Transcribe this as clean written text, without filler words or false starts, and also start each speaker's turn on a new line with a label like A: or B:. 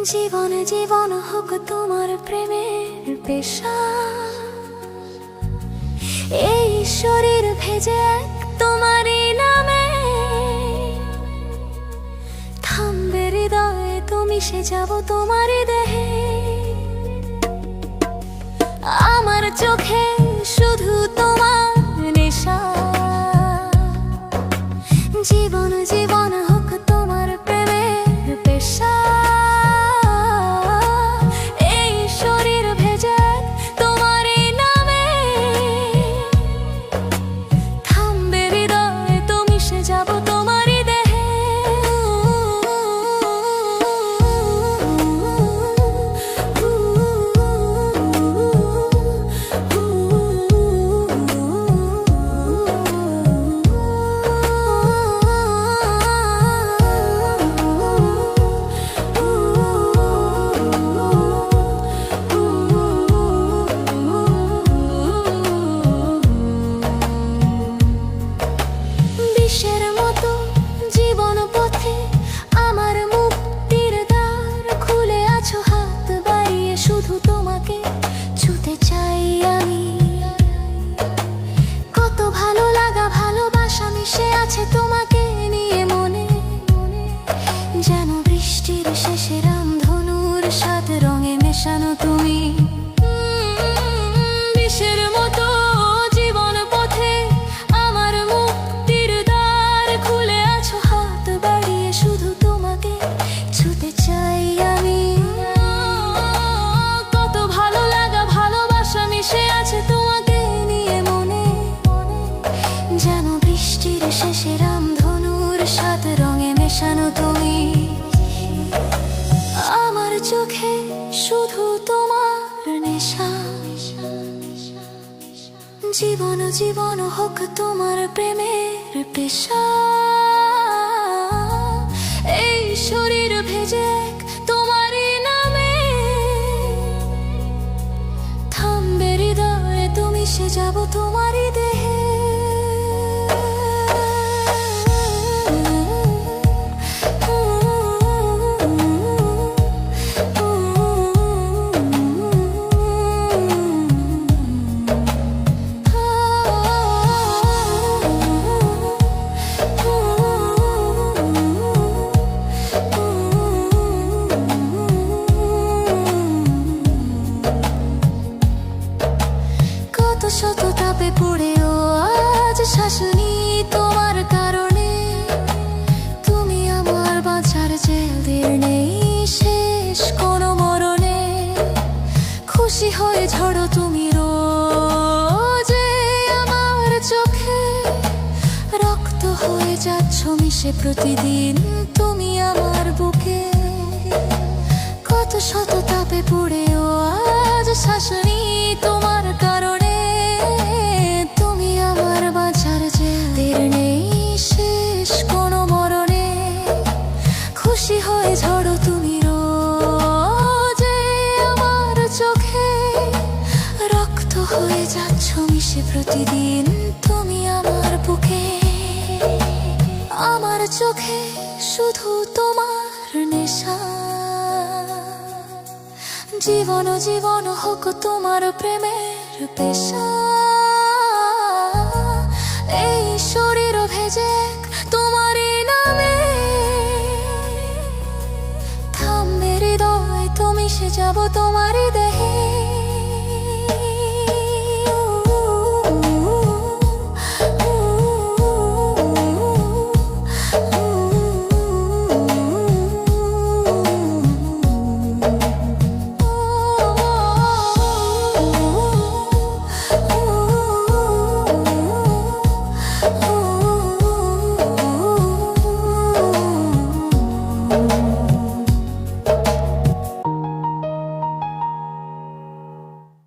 A: জীবন জীবন হোক তোমার প্রেমের পেশা, এই শরীর ভেজে এক তোমারই নামে। থামবে হৃদয়ে তুমি সে যাব তোমারই দেহে। আমার চোখে শুধু তোমার নেশা, জীবন জীবন হোক তোমার প্রেমের পেশা। এই শরীর ভেজে তোমারই নামে, থামবে হৃদয়ে তুমি সে যাব তোমারই দেহে। বিষের মতো জীবন পথে আমার মুক্তির দ্বার খুলে আছো, হাত বাড়িয়ে শুধু তোমাকে ছুতে চাই আমি। কত ভালো লাগা ভালোবাসা মিশে আছে তোমাকে নিয়ে মনে, যেন বৃষ্টির শেষে রামধনুর সাত রঙে মেশানো তুমি। বিষের মতো জীবন পথে আমার মুক্তির দ্বার খুলে আছো, হাত বাড়িয়ে শুধু তোমাকে ছুতে চাই আমি। কত ভালো লাগা ভালোবাসা মিশে আছে তোমাকে নিয়ে মনে, যেন বৃষ্টির শেষে রামধনুর সাত রঙে মেশানো তুমি। আমার চোখে শুধু তোমার নেশা, জীবন জীবন হোক তোমার প্রেমের পেশা। এই শরীর ভেজে এক তোমারই নামে, থামবে হৃদয়ে তুমি সে যাব তোমারই দেহে। কত শত তাপে পড়েও আজ শাসনি তোমার কারণে, তুমি আমার বাঁচার জেলদের নেই শেষ কোনো মরণে। খুশি হয়ে ঝড়ো তুমি রোজে আমার চোখে, রক্ত হয়ে যাচ্ছ মিশে প্রতিদিন তুমি আমার বুকে। কত শত তাপে পড়েও আজ শাসনি তোমার কারণে, তুমি আমার বাঁচার জেলদের নেই শেষ কোনো মরণে। খুশি হয়ে ঝড়ো তুমি রোজে আমার চোখে, রক্ত হয়ে যাচ্ছ মিশে প্রতিদিন তুমি আমার বুকে। আমার চোখে শুধু তোমার নেশা, জীবন জীবন হোক তোমার প্রেমের পেশা। এই শরীর ভেজে এক তোমারই নামে, থামবে হৃদয় তুমি সে যাব তোমারই দেহে।